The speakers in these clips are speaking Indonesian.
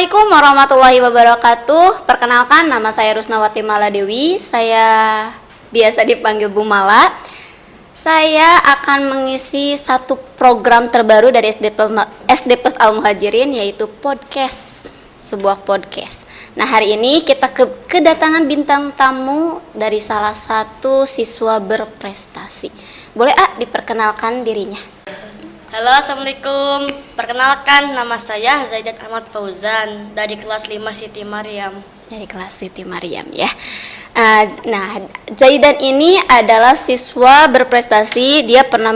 Assalamualaikum warahmatullahi wabarakatuh. Perkenalkan, nama saya Rusnawati Maladewi. Saya biasa dipanggil Bu Mala. Saya akan mengisi satu program terbaru dari SD Plus Al Muhajirin, yaitu podcast, sebuah podcast. Nah, hari ini kita kedatangan bintang tamu dari salah satu siswa berprestasi. Boleh diperkenalkan dirinya? Halo, Assalamualaikum. Perkenalkan, nama saya Zaidan Ahmad Fauzan dari kelas 5 Siti Maryam. Dari kelas Siti Maryam ya. Nah, Zaidan ini adalah siswa berprestasi. Dia pernah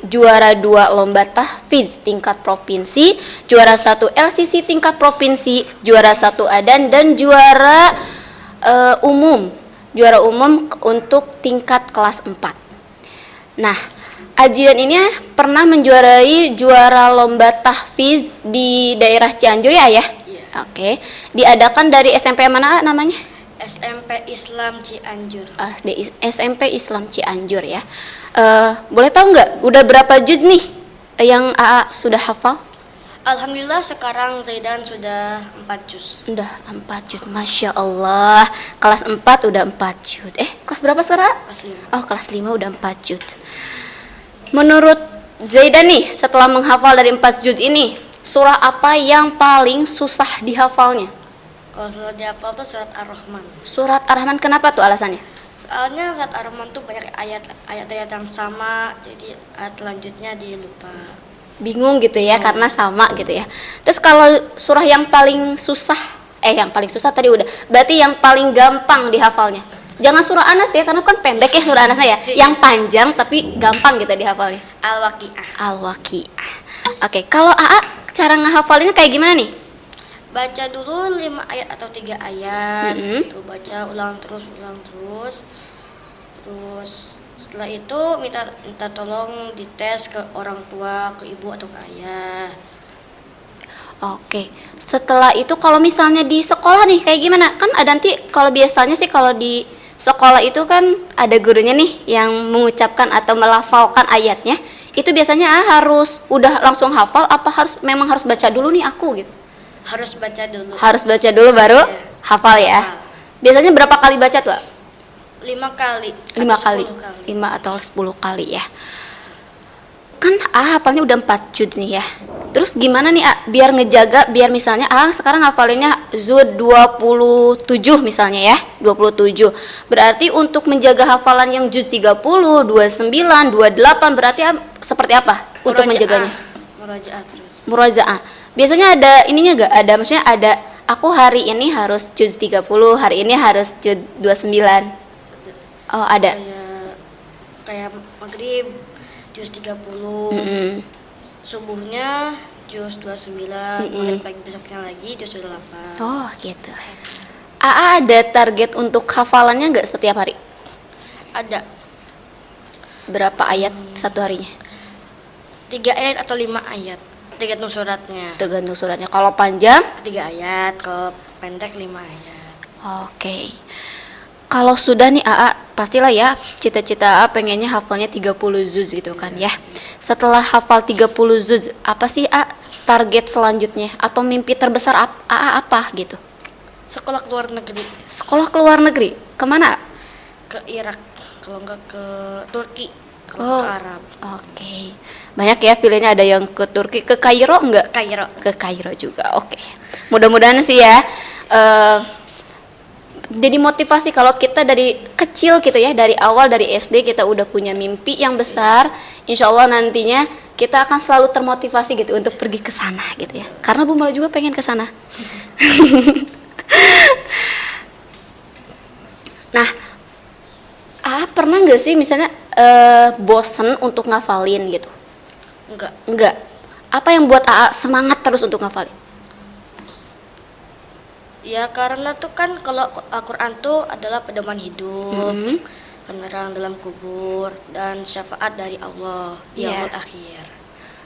juara 2 lomba tahfiz tingkat provinsi, juara 1 LCC tingkat provinsi, juara 1 ADAN, dan juara umum untuk tingkat kelas 4. Nah, Ajian ini pernah menjuarai juara lomba tahfiz di daerah Cianjur ya? Iya. Oke. Diadakan dari SMP mana namanya? SMP Islam Cianjur. SMP Islam Cianjur ya. Boleh tahu nggak udah berapa juz nih yang AA sudah hafal? Alhamdulillah sekarang Zaidan sudah 4 juz. Udah 4 juz, Masya Allah. Kelas 4 udah 4 juz. Kelas berapa sekarang? Kelas 5. Oh, kelas 5 udah 4 juz. Menurut Zaidan nih, setelah menghafal dari 4 juz ini, surah apa yang paling susah dihafalnya? Kalau surat dihafal tuh surat Ar-Rahman. Surat Ar-Rahman, kenapa tuh alasannya? Soalnya surat Ar-Rahman tuh banyak ayat-ayat yang sama, jadi ayat selanjutnya dia lupa. Bingung gitu ya, karena sama gitu ya. Terus kalau surah yang paling susah, tadi udah. Berarti yang paling gampang dihafalnya. Jangan surah Anas ya, karena kan pendek ya surah Anasnya ya. Yang panjang tapi gampang gitu dihafalnya. Al-Waqiah. Oke, kalau AA cara ngehafalinnya kayak gimana nih? Baca dulu 5 ayat atau 3 ayat. Tuh baca ulang terus. Terus setelah itu minta tolong dites ke orang tua, ke ibu atau ke ayah. Oke, setelah itu kalau misalnya di sekolah nih kayak gimana? Kan ada nanti kalau biasanya sih kalau di sekolah itu kan ada gurunya nih yang mengucapkan atau melafalkan ayatnya. Itu biasanya harus udah langsung hafal apa memang harus baca dulu nih aku gitu? Harus baca dulu. Harus baca dulu baru hafal ya. Biasanya berapa kali baca tuh? 5 kali. 5 kali. 5 atau 10 kali ya. Kan hafalnya udah 4 juz nih ya. Terus gimana nih biar ngejaga, biar misalnya sekarang hafalinnya juz 27 misalnya ya, 27. Berarti untuk menjaga hafalan yang juz 30, 29, 28 berarti seperti apa untuk menjaganya? Murajaah terus. Murajaah. Biasanya ada ininya enggak? Maksudnya ada aku hari ini harus juz 30, hari ini harus juz 29. Oh, ada. Kayak maghrib juz 30. Subuhnya juz 29, kemudian pagi besoknya lagi juz 28. Oh, gitu. Ada target untuk hafalannya enggak setiap hari? Ada. Berapa ayat satu harinya? 3 ayat atau 5 ayat. Tergantung suratnya. Kalau panjang 3 ayat, kalau pendek 5 ayat. Oke. Kalau sudah nih pastilah ya cita-cita pengennya hafalnya 30 juz gitu kan ya. Setelah hafal 30 juz, apa sih target selanjutnya atau mimpi terbesar apa gitu? Sekolah ke luar negeri. Sekolah ke luar negeri? Kemana? Ke Irak, kalau enggak ke Turki, kalau ke Arab. Oke. Banyak ya pilihannya, ada yang ke Turki, ke Kairo enggak? Ke Kairo juga. Oke. Mudah-mudahan sih ya jadi motivasi kalau kita dari kecil gitu ya, dari awal dari SD kita udah punya mimpi yang besar, insya Allah nantinya kita akan selalu termotivasi gitu untuk pergi ke sana gitu ya. Karena Bu Mala juga pengen ke sana. Nah, pernah nggak sih misalnya bosen untuk ngafalin gitu? Enggak. Apa yang buat semangat terus untuk ngafalin? Ya karena tuh kan kalau Al-Quran tuh adalah pedoman hidup, penerang dalam kubur, dan syafaat dari Allah di yaumul akhir.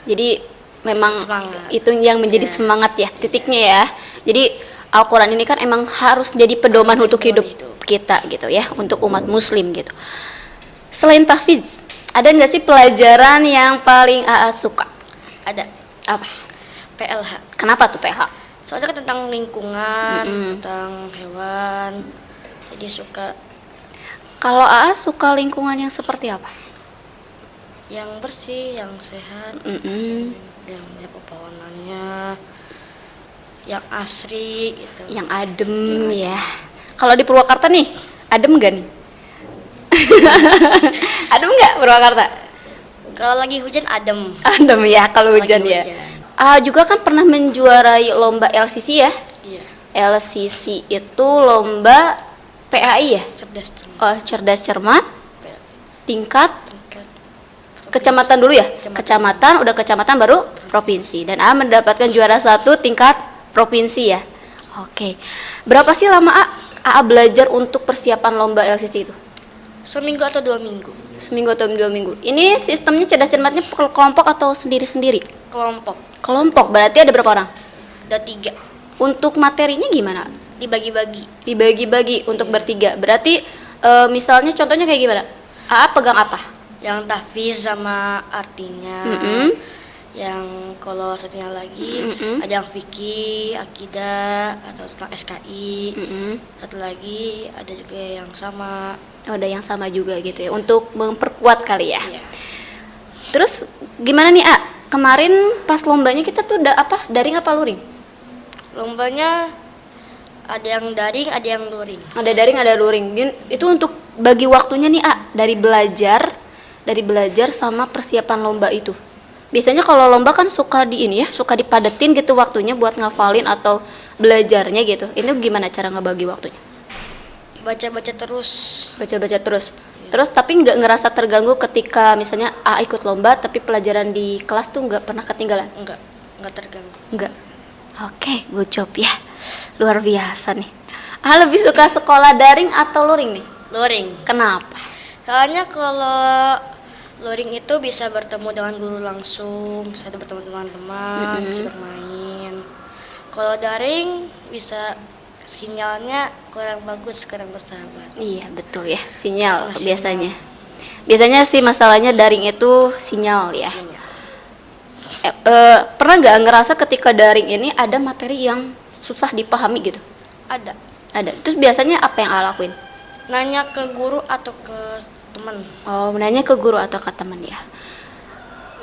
Jadi memang semangat. Itu yang menjadi semangat ya, titiknya ya. Jadi Al-Quran ini kan emang harus jadi pedoman untuk hidup kita gitu ya, untuk umat muslim gitu. Selain tahfiz, ada nggak sih pelajaran yang paling suka? Ada. Apa? PLH. Kenapa tuh PLH? Soalnya kan tentang lingkungan, Mm-mm. tentang hewan. Jadi suka Kalau AA suka lingkungan yang seperti apa? yang bersih, yang sehat, Mm-mm. yang banyak pepohonannya, yang asri gitu. Yang adem ya. Kalau di Purwakarta nih, adem gak nih? Adem nggak Purwakarta? Kalau lagi hujan adem. Adem ya kalau Lagi hujan ya. hujan. Juga kan pernah menjuarai lomba LCC ya. Iya. LCC itu lomba PAI ya. Cerdas cermat. Oh, cerdas cermat tingkat Tingkat kecamatan dulu ya. Kecamatan. Kecamatan, udah kecamatan baru provinsi. Dan A mendapatkan juara 1 tingkat provinsi ya. Oke. Berapa sih lama AA belajar untuk persiapan lomba LCC itu? seminggu atau 2 minggu. Seminggu atau 2 minggu. Ini sistemnya cerdas cermatnya kelompok atau sendiri-sendiri? Kelompok Kelompok, berarti ada berapa orang? ada 3 Untuk materinya gimana? dibagi-bagi. Dibagi-bagi untuk bertiga. Berarti misalnya contohnya kayak gimana? AA pegang apa? Yang tahfiz sama artinya. Mm-mm. Yang kalau satunya lagi Mm-mm. ada yang fikih, akidah atau tentang SKI. Mm-mm. Satu lagi ada juga yang sama. Oh, ada yang sama juga gitu ya, untuk memperkuat kali ya. Iya. Terus gimana nih kemarin pas lombanya kita tuh apa? Daring apa luring? Lombanya ada yang daring, ada yang luring. Ada daring, ada luring. Itu untuk bagi waktunya nih dari belajar sama persiapan lomba itu. Biasanya kalau lomba kan suka suka dipadetin gitu waktunya buat ngafalin atau belajarnya gitu. Ini gimana cara ngebagi waktunya? Baca-baca terus. Baca-baca terus. Terus tapi nggak ngerasa terganggu ketika misalnya ikut lomba tapi pelajaran di kelas tuh nggak pernah ketinggalan? Enggak terganggu. Enggak. Oke, good job ya. Luar biasa nih. Lebih suka sekolah daring atau luring nih? Luring. Kenapa? Soalnya kalau luring itu bisa bertemu dengan guru langsung, bisa bertemu teman-teman, bisa bermain. Kalau daring bisa sinyalnya kurang bagus, kurang bersahabat. Iya, betul ya. Sinyal Karena biasanya. Biasanya sih masalahnya daring itu sinyal ya. Sinyal. Pernah nggak ngerasa ketika daring ini ada materi yang susah dipahami gitu? Ada. Ada. Terus biasanya apa yang lakuin? Nanya ke guru atau ke teman. Oh, menanya ke guru atau ke teman ya.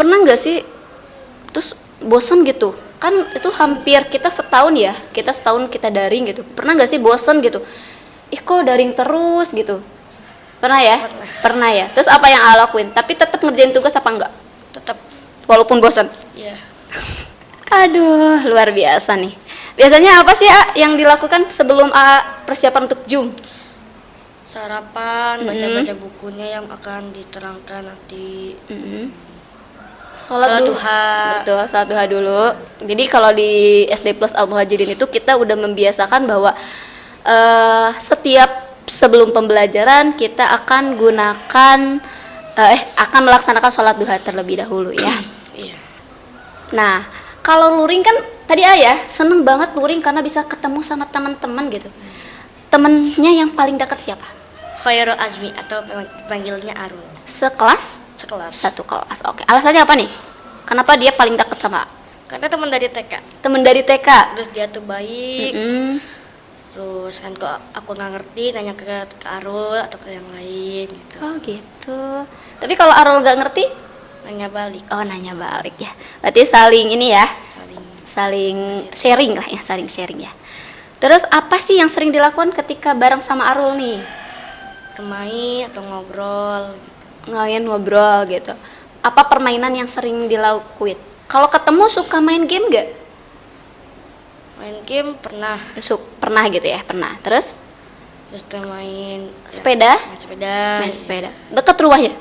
Pernah nggak sih terus bosen gitu? Kan itu hampir kita setahun kita daring gitu. Pernah nggak sih bosen gitu? Ih kok daring terus gitu? Pernah ya? Pernah ya. Terus apa yang lakuin? Tapi tetap ngerjain tugas apa enggak? Tetap. Walaupun bosen. Ya. Aduh, luar biasa nih. Biasanya apa sih yang dilakukan sebelum persiapan untuk Zoom? Sarapan, baca-baca bukunya yang akan diterangkan nanti. Sholat duha. Betul, sholat duha dulu. Jadi kalau di SD Plus Al Muhajirin itu kita udah membiasakan bahwa setiap sebelum pembelajaran kita akan akan melaksanakan sholat duha terlebih dahulu ya. Iya. Nah, kalau luring kan tadi seneng banget luring karena bisa ketemu sama teman-teman gitu. Temennya yang paling dekat siapa? Khairul Azmi atau panggilnya Arul. Sekelas? Sekelas. Satu kelas. Oke. Alasannya apa nih? Kenapa dia paling dekat sama Karena teman dari TK. temen dari TK? Terus dia tuh baik. Mm-mm. Terus kan kok aku nggak ngerti nanya ke Arul atau ke yang lain gitu. Oh gitu. Tapi kalau Arul gak ngerti? Nanya balik. Oh, nanya balik ya. Berarti saling ini ya, Saling. saling sharing lah ya, saling sharing ya. Terus apa sih yang sering dilakukan ketika bareng sama Arul nih? Bermain atau ngobrol. Ngobrol gitu. Apa permainan yang sering dilakuin? Kalau ketemu suka main game gak? Main game pernah. Pernah gitu ya, pernah. Terus Terus kita main sepeda? main sepeda. Main sepeda. Dekat rumahnya?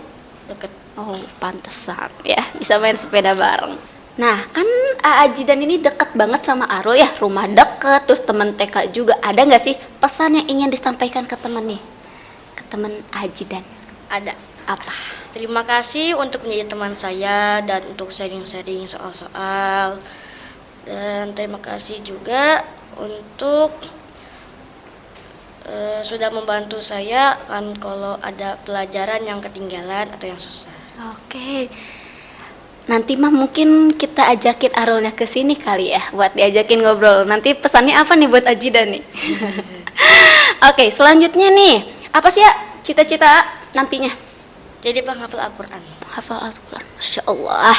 Deket. Oh, pantesan ya bisa main sepeda bareng. Nah, kan Ajidan ini deket banget sama Arul ya, rumah deket, terus temen TK juga. Ada nggak sih pesan yang ingin disampaikan ke temen nih? Ke temen Ajidan? Ada. Apa? Terima kasih untuk menjadi teman saya dan untuk sharing-sharing soal-soal. Dan terima kasih juga untuk sudah membantu saya kan kalau ada pelajaran yang ketinggalan atau yang susah. Oke. nanti mah mungkin kita ajakin Arulnya ke sini kali ya, buat diajakin ngobrol. Nanti pesannya apa nih buat Ajidan nih? Oke, selanjutnya nih, apa sih ya cita-cita nantinya? Jadi penghafal Al-Quran. Hafal Al-Quran, Masya Allah.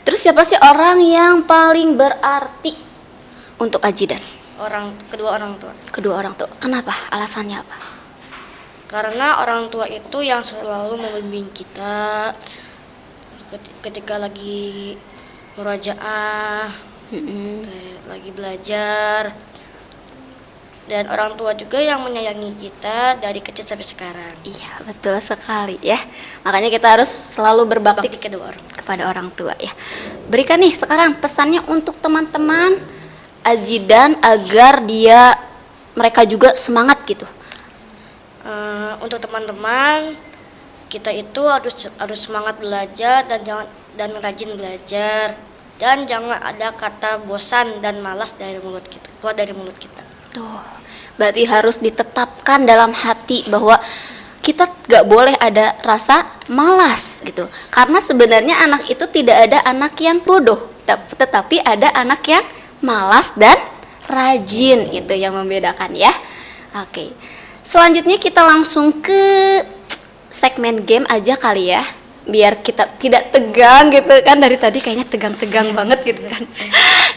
Terus siapa sih orang yang paling berarti untuk Ajidan? Kedua orang tua. Kedua orang tua. Kenapa? Alasannya apa? Karena orang tua itu yang selalu membimbing kita ketika lagi murajaah, lagi belajar. Dan orang tua juga yang menyayangi kita dari kecil sampai sekarang. Iya, betul sekali ya. Makanya kita harus selalu berbakti Bakti kedua orang. kepada orang tua ya. Berikan nih sekarang pesannya untuk teman-teman Ajidan agar mereka juga semangat gitu. Untuk teman-teman, kita itu harus semangat belajar dan rajin belajar, dan jangan ada kata bosan dan malas keluar dari mulut kita. Tuh, berarti harus ditetapkan dalam hati bahwa kita gak boleh ada rasa malas gitu. Karena sebenarnya anak itu tidak ada anak yang bodoh, tetapi ada anak yang malas dan rajin, itu yang membedakan ya. Oke, selanjutnya kita langsung ke segmen game aja kali ya, biar kita tidak tegang gitu kan, dari tadi kayaknya tegang-tegang banget gitu kan.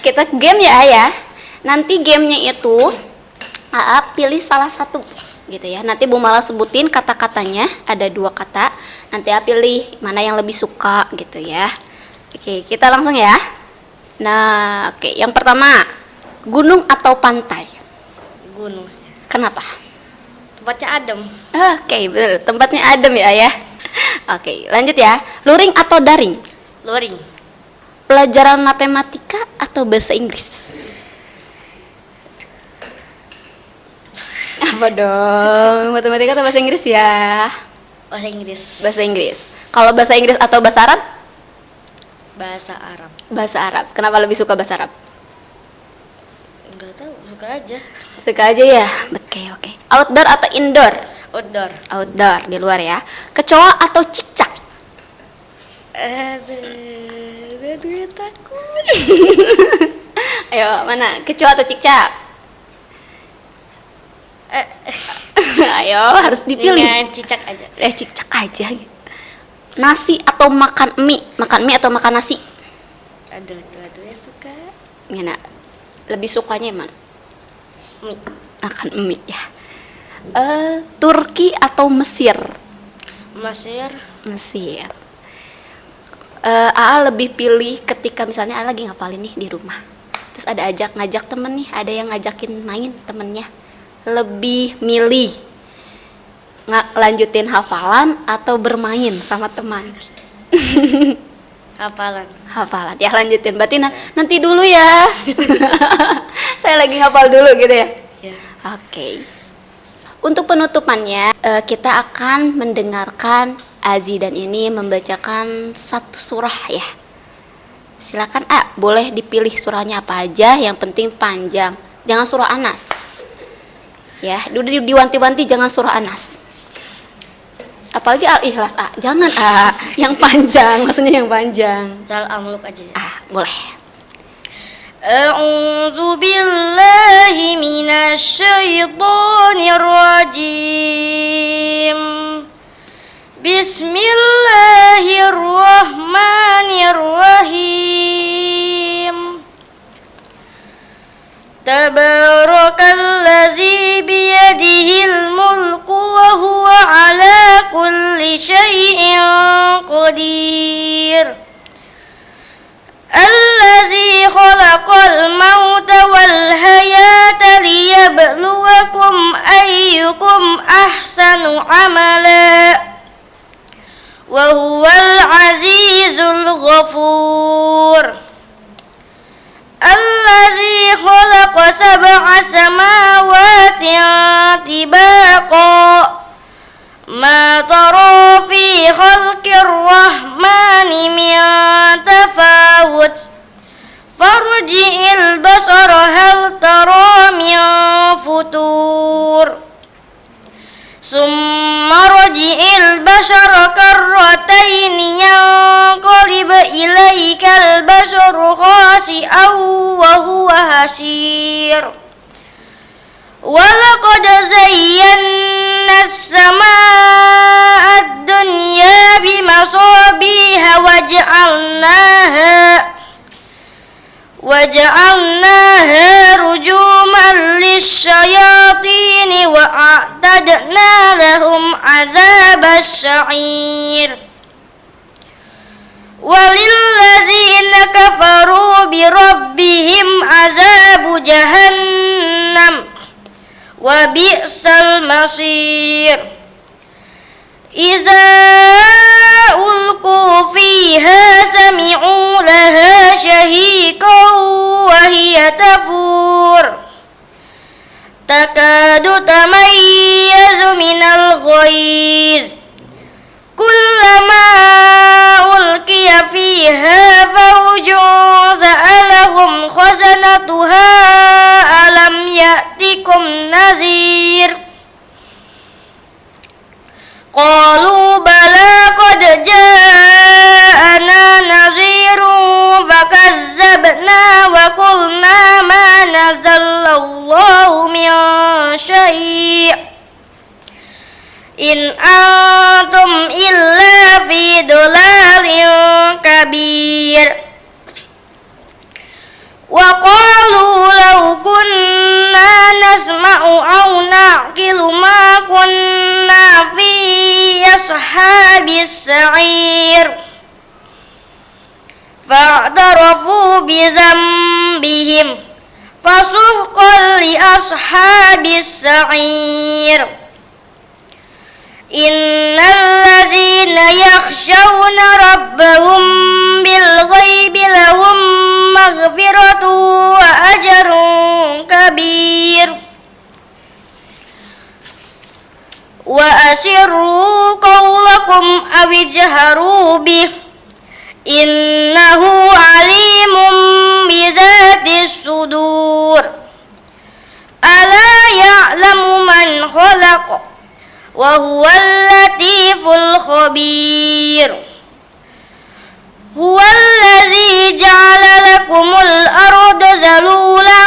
Kita game ya Ayah. Nanti gamenya itu pilih salah satu gitu ya. Nanti Bu Mala sebutin kata-katanya, ada 2 kata. Nanti pilih mana yang lebih suka gitu ya. Oke, kita langsung ya. Nah, oke, yang pertama, gunung atau pantai? Gunung sih. Kenapa? Tempatnya adem. Oke, benar. Tempatnya adem ya Ayah. Oke, lanjut ya. Luring atau daring? Luring. Pelajaran matematika atau bahasa Inggris? Apa dong? Matematika atau bahasa Inggris ya? Bahasa Inggris. Bahasa Inggris. Kalau bahasa Inggris atau bahasa Arab? Bahasa Arab. Bahasa Arab. Kenapa lebih suka bahasa Arab? Enggak tahu, suka aja. Suka aja ya? Oke. Outdoor atau indoor? Outdoor. Outdoor, di luar ya. Kecoa atau cicak? Aduh, takut. Ayo, mana? Kecoa atau cicak? Ayo, harus dipilih. Dengan cicak aja. Cicak aja. Nasi atau makan mie? Makan mie atau makan nasi? Aduh ya suka. Gimana? Lebih sukanya yang mana? Mie. Makan mie ya. Turki atau Mesir? Mesir. Aa lebih pilih ketika misalnya Aa lagi ngapalin nih di rumah, terus ada ngajak temen nih, ada yang ngajakin main temennya, lebih milih lanjutin hafalan atau bermain sama teman? Hafalan ya, lanjutin. Berarti nanti dulu ya. Saya lagi hafal dulu gitu ya. Oke. Untuk penutupannya, kita akan mendengarkan Azidan ini membacakan satu surah ya. Silakan boleh dipilih surahnya apa aja, yang penting panjang. Jangan surah Anas. Ya, diwanti-wanti jangan surah Anas. Apalagi Al-Ikhlas jangan yang panjang, maksudnya yang panjang. Al-Mulk aja ya. Boleh. A'udzu billahi minasy syaithanir rajim. Bismillahirrahmanirrahim. Tabarakalladzi biyadihil mulku wa huwa ala kulli syai'in qadir. Allazi khalaqal mauta wal hayata liyabluwakum ayyukum ahsanu amala wa huwal azizul ghafur. Allazi khalaqa sab'a samawati tibaqa ma tara fi khalqir rahmani min tafawut farji'il basara hal tara min futur summa rji'il basara karratayn yanqalib ila بصير ولقد زينا السماء الدنيا بمصابيح وجعلناها رجوما للشياطين وأعتدنا لهم عذاب السعير وللذين كفروا بربهم عذاب جهنم وبئس المصير إذا ألقوا فيها سمعوا لها شهيقا وهي تفور تكاد تميز من الغيظ كلما ألقي فيها فوج سألهم خزنتها ألم يأتكم نذير قالوا بلى قد جاءنا نذير فكذبنا وقلنا ما نزل الله من شيء إن أنتم إلا في ضلال كبير وقالوا لو كنا نسمع أو نعقل ما كنا في أصحاب السعير فاعترفوا بذنبهم فسحقا لأصحاب السعير إن الذين يخشون ربهم بالغيب لهم مغفرة وأجر كبير وأسروا قولكم أو اجهروا به إنه عليم بذات الصدور ألا يعلم من خلق وهو اللطيف الخبير هو الذي جعل لكم الأرض ذلولا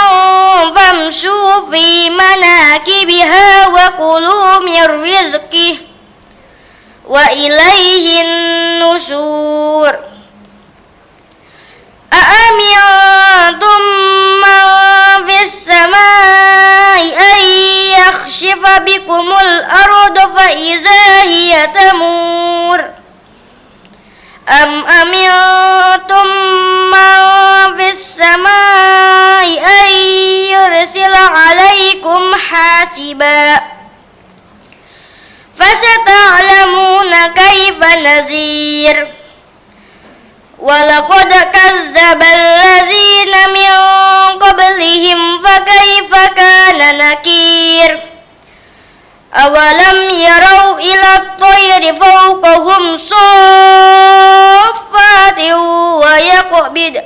فامشوا في مناكبها وكلوا من رزقه وإليه النشور أأمنتم من في السماء أن يخسف بكم الأرض فإذا هي تمور أم أمنتم من في السماء أن يرسل عليكم حاسبا فستعلمون كيف نذير ولقد كذب الذين من قبلهم فكيف كان نكير أولم يروا إلى الطير فوقهم صافات ويقبض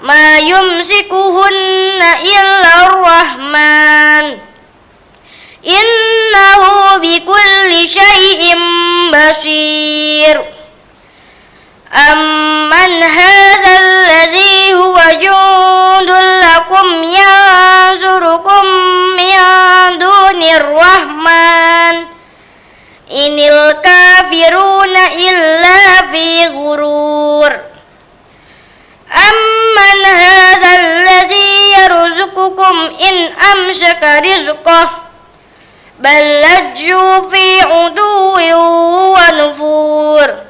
ما يمسكهن إلا الرحمن إنه بكل شيء بصير أمن هذا الذي هو جند لكم ينصركم من دون الرحمن إن الكافرون إلا في غرور أمن هذا الذي يرزقكم إن أمسك رزقه بل لجوا في عتو ونفور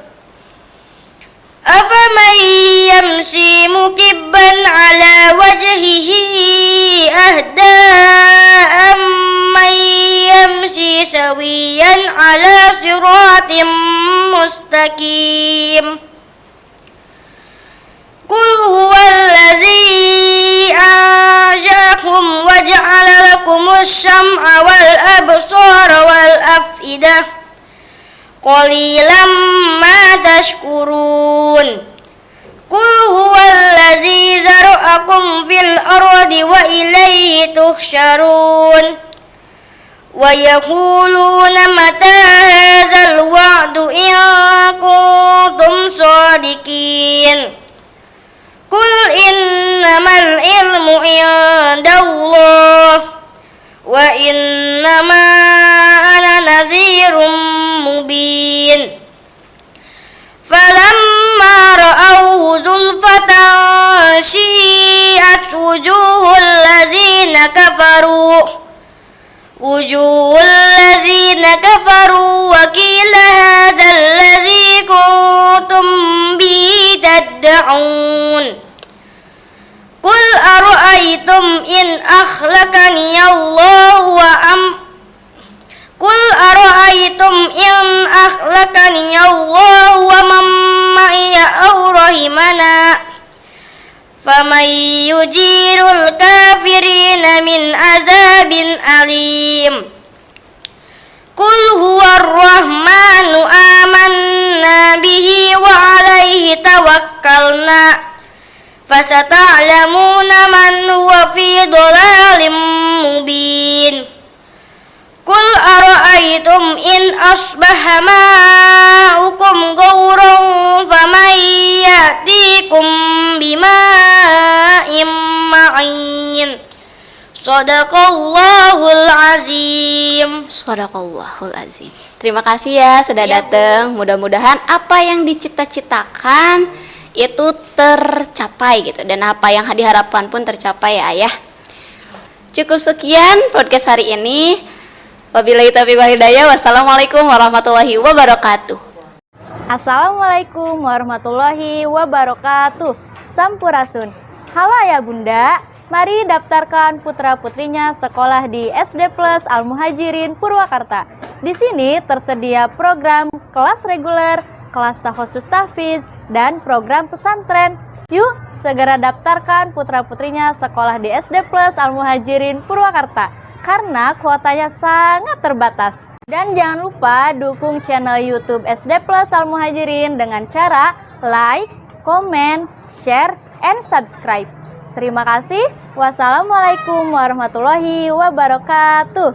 أفمن يمشي مكبا على وجهه أهدى أمن يمشي سويا على صراط مستقيم قل هو الذي أنشأكم وجعل لكم السمع والأبصار والأفئدة قليلا ما تشكرون قل هو الذي ذرأكم في الأرض وإليه تحشرون ويقولون متى هذا الوعد إن كنتم صادقين قل إن innamal ilmu indallah wa innama ana nadhirum mubin. Falamma ra'awhu zulfatan syi'at wujuhul ladzina kafaru wa qila hadzal ladzi kuntum bihi tad'un. Qul ara'aytum in akhlaqani Allahu wa man ma'iya aw rahimana faman yujirul kafirina min azabin alim. Qul huwar rahmanu amanna bihi wa alaihi tawakkalna fasata'lamuna man huwa fi dhalalin mubin. Qul ara'aytum in asbaha ma'ukum ghauran faman ya'tikum bima'in ma'in. Shadaqallahul azim. Shadaqallahul azim. Terima kasih ya sudah datang. Mudah-mudahan apa yang dicita-citakan itu tercapai gitu, dan apa yang diharapkan pun tercapai ya Ayah. Cukup sekian podcast hari ini. Wabillahi taufiq wal hidayah. Wassalamualaikum warahmatullahi wabarakatuh. Assalamualaikum warahmatullahi wabarakatuh. Sampurasun. Halo Ayah Bunda, mari daftarkan putra-putrinya sekolah di SD Plus Al Muhajirin Purwakarta. Di sini tersedia program kelas reguler, kelas khusus tahfiz, dan program pesantren. Yuk, segera daftarkan putra-putrinya sekolah di SD Plus Al Muhajirin Purwakarta karena kuotanya sangat terbatas. Dan jangan lupa dukung channel YouTube SD Plus Al Muhajirin dengan cara like, comment, share, and subscribe. Terima kasih. Wassalamualaikum warahmatullahi wabarakatuh.